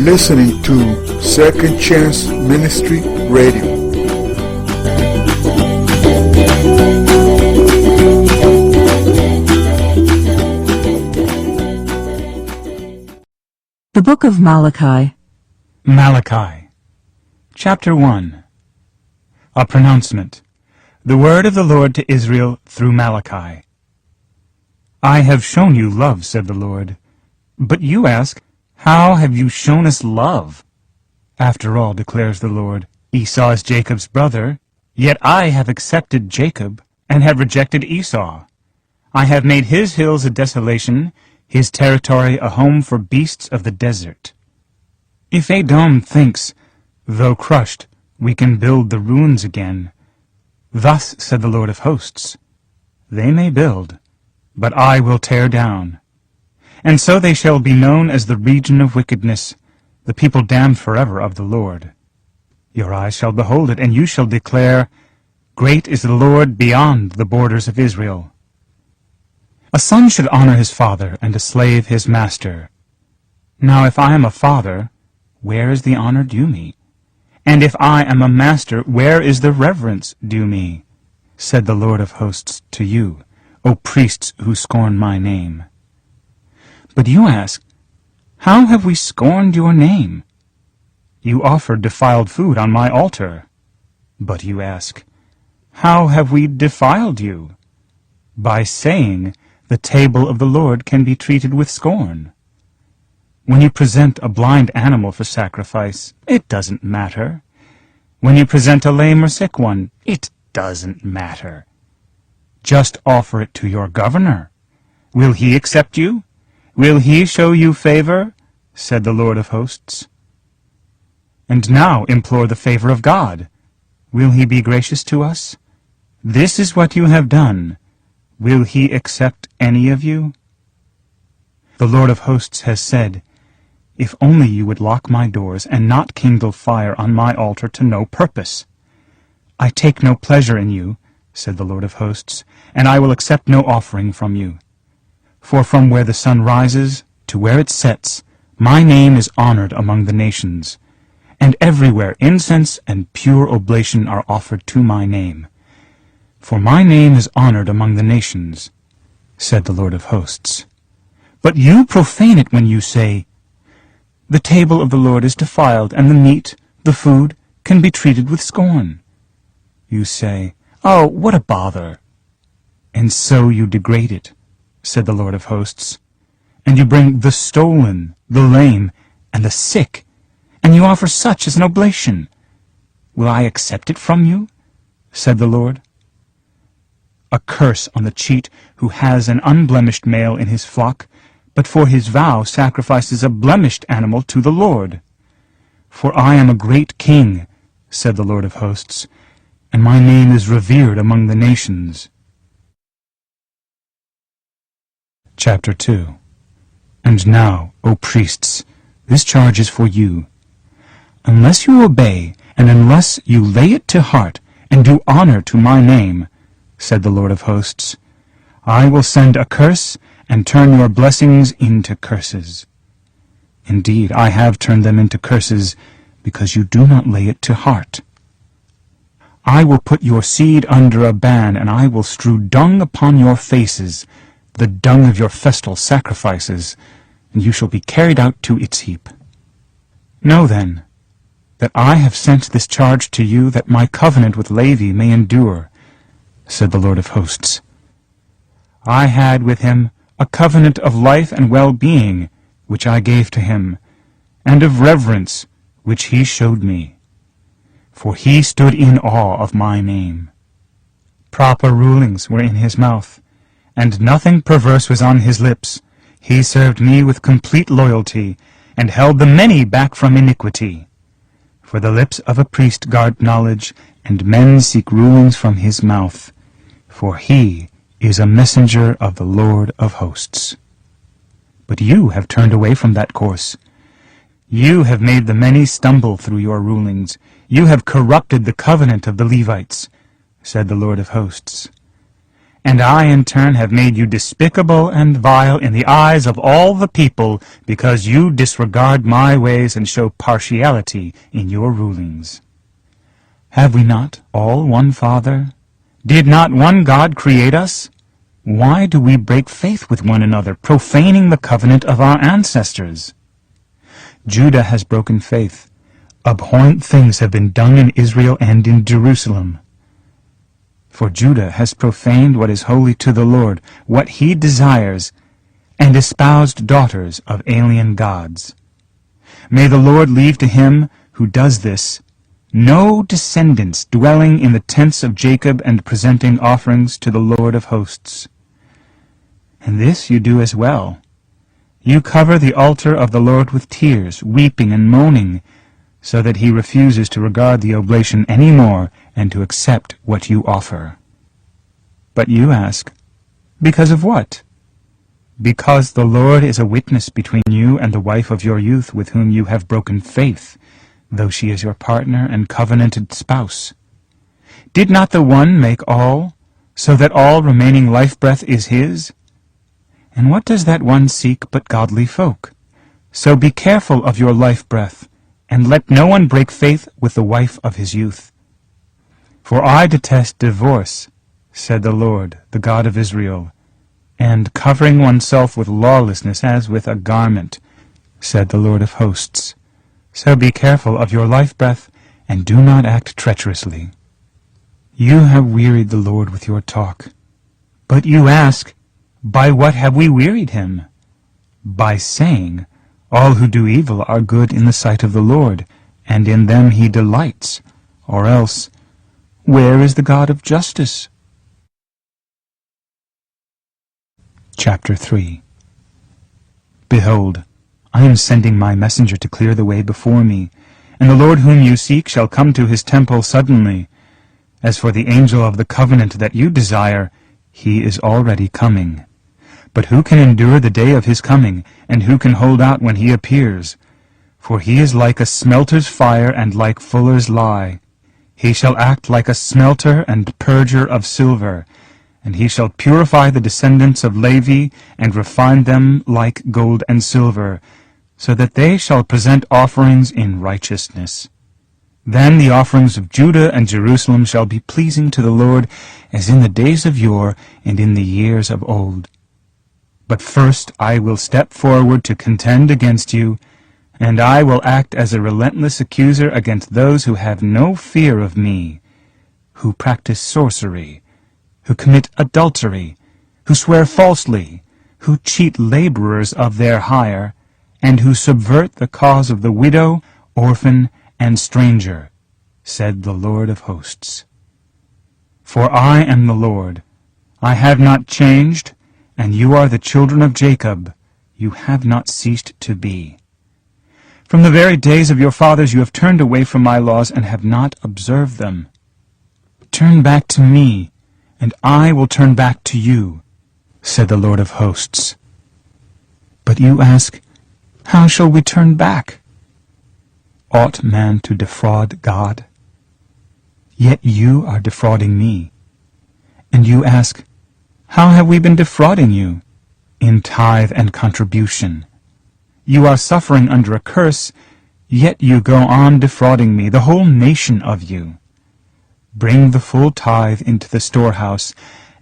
listening to Second Chance Ministry Radio. The Book of Malachi. Malachi, Chapter 1. A pronouncement. The word of the Lord to Israel through Malachi. I have shown you love, said the Lord. But you ask, how have you shown us love? After all, declares the Lord, Esau is Jacob's brother, yet I have accepted Jacob and have rejected Esau. I have made his hills a desolation, his territory a home for beasts of the desert. If Edom thinks, though crushed, we can build the ruins again, thus said the Lord of hosts, they may build, but I will tear down. And so they shall be known as the region of wickedness, the people damned forever of the Lord. Your eyes shall behold it, and you shall declare, Great is the Lord beyond the borders of Israel. A son should honor his father, and a slave his master. Now if I am a father, where is the honor due me? And if I am a master, where is the reverence due me? Said the Lord of hosts to you, O priests who scorn my name. But you ask, how have we scorned your name? You offered defiled food on my altar. But you ask, how have we defiled you? By saying, the table of the Lord can be treated with scorn. When you present a blind animal for sacrifice, it doesn't matter. When you present a lame or sick one, it doesn't matter. Just offer it to your governor. Will he accept you? Will he show you favor? Said the Lord of hosts. And now implore the favor of God. Will he be gracious to us? This is what you have done. Will he accept any of you? The Lord of hosts has said, If only you would lock my doors and not kindle fire on my altar to no purpose. I take no pleasure in you, said the Lord of hosts, and I will accept no offering from you. For from where the sun rises to where it sets, my name is honored among the nations, and everywhere incense and pure oblation are offered to my name. For my name is honored among the nations, said the Lord of hosts. But you profane it when you say, The table of the Lord is defiled, and the meat, the food, can be treated with scorn. You say, Oh, what a bother! And so you degrade it, said the Lord of hosts. And you bring the stolen, the lame, and the sick, and you offer such as an oblation. Will I accept it from you? Said the Lord. A curse on the cheat who has an unblemished male in his flock, but for his vow sacrifices a blemished animal to the Lord. For I am a great king, said the Lord of hosts, and my name is revered among the nations. Chapter 2. And now, O priests, this charge is for you. Unless you obey, and unless you lay it to heart, and do honor to my name, said the Lord of hosts, I will send a curse, and turn your blessings into curses. Indeed, I have turned them into curses, because you do not lay it to heart. I will put your seed under a ban, and I will strew dung upon your faces, the dung of your festal sacrifices, and you shall be carried out to its heap. Know then, that I have sent this charge to you, that my covenant with Levi may endure, said the Lord of hosts. I had with him a covenant of life and well-being, which I gave to him, and of reverence, which he showed me. For he stood in awe of my name. Proper rulings were in his mouth, and nothing perverse was on his lips. He served me with complete loyalty, and held the many back from iniquity. For the lips of a priest guard knowledge, and men seek rulings from his mouth. For he is a messenger of the Lord of hosts. But you have turned away from that course. You have made the many stumble through your rulings. You have corrupted the covenant of the Levites, said the Lord of hosts. And I in turn have made you despicable and vile in the eyes of all the people, because you disregard my ways and show partiality in your rulings. Have we not all one Father? Did not one God create us? Why do we break faith with one another, profaning the covenant of our ancestors? Judah has broken faith. Abhorrent things have been done in Israel and in Jerusalem. For Judah has profaned what is holy to the Lord, what he desires, and espoused daughters of alien gods. May the Lord leave to him who does this no descendants dwelling in the tents of Jacob and presenting offerings to the Lord of hosts. And this you do as well. You cover the altar of the Lord with tears, weeping and moaning, so that he refuses to regard the oblation any more and to accept what you offer. But you ask, because of what? Because the Lord is a witness between you and the wife of your youth with whom you have broken faith, though she is your partner and covenanted spouse. Did not the one make all, so that all remaining life-breath is his? And what does that one seek but godly folk? So be careful of your life-breath, and let no one break faith with the wife of his youth. For I detest divorce, said the Lord, the God of Israel, and covering oneself with lawlessness as with a garment, said the Lord of hosts. So be careful of your life-breath, and do not act treacherously. You have wearied the Lord with your talk. But you ask, by what have we wearied him? By saying, all who do evil are good in the sight of the Lord, and in them he delights. Or else, where is the God of justice? Chapter 3. Behold, I am sending my messenger to clear the way before me, and the Lord whom you seek shall come to his temple suddenly. As for the angel of the covenant that you desire, he is already coming. But who can endure the day of his coming, and who can hold out when he appears? For he is like a smelter's fire and like fuller's lye. He shall act like a smelter and purger of silver, and he shall purify the descendants of Levi, and refine them like gold and silver, so that they shall present offerings in righteousness. Then the offerings of Judah and Jerusalem shall be pleasing to the Lord, as in the days of yore and in the years of old. But first I will step forward to contend against you, and I will act as a relentless accuser against those who have no fear of me, who practice sorcery, who commit adultery, who swear falsely, who cheat laborers of their hire, and who subvert the cause of the widow, orphan, and stranger, said the Lord of hosts. For I am the Lord. I have not changed, and you are the children of Jacob. You have not ceased to be. From the very days of your fathers you have turned away from my laws and have not observed them. Turn back to me, and I will turn back to you, said the Lord of hosts. But you ask, how shall we turn back? Ought man to defraud God? Yet you are defrauding me. And you ask, how have we been defrauding you? In tithe and contribution. You are suffering under a curse, yet you go on defrauding me, the whole nation of you. Bring the full tithe into the storehouse,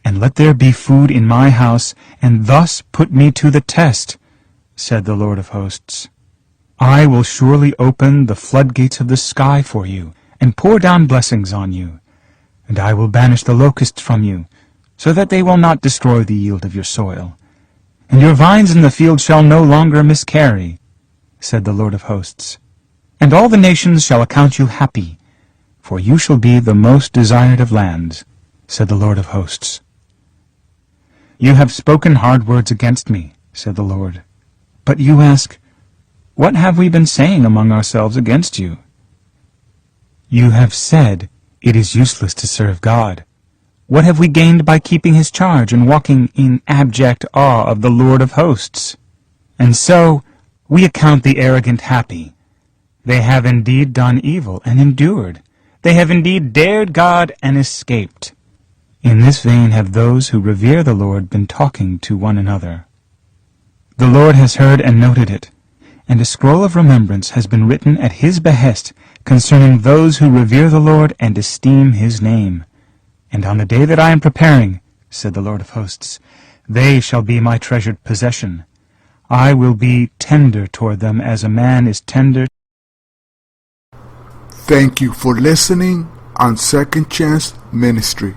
and let there be food in my house, and thus put me to the test, said the Lord of hosts. I will surely open the floodgates of the sky for you, and pour down blessings on you. And I will banish the locusts from you, so that they will not destroy the yield of your soil. And your vines in the field shall no longer miscarry, said the Lord of hosts. And all the nations shall account you happy, for you shall be the most desired of lands, said the Lord of hosts. You have spoken hard words against me, said the Lord. But you ask, what have we been saying among ourselves against you? You have said, it is useless to serve God. What have we gained by keeping his charge and walking in abject awe of the Lord of hosts? And so we account the arrogant happy. They have indeed done evil and endured. They have indeed dared God and escaped. In this vein have those who revere the Lord been talking to one another. The Lord has heard and noted it, and a scroll of remembrance has been written at his behest concerning those who revere the Lord and esteem his name. And on the day that I am preparing, said the Lord of hosts, they shall be my treasured possession. I will be tender toward them as a man is tender. Thank you for listening on Second Chance Ministry.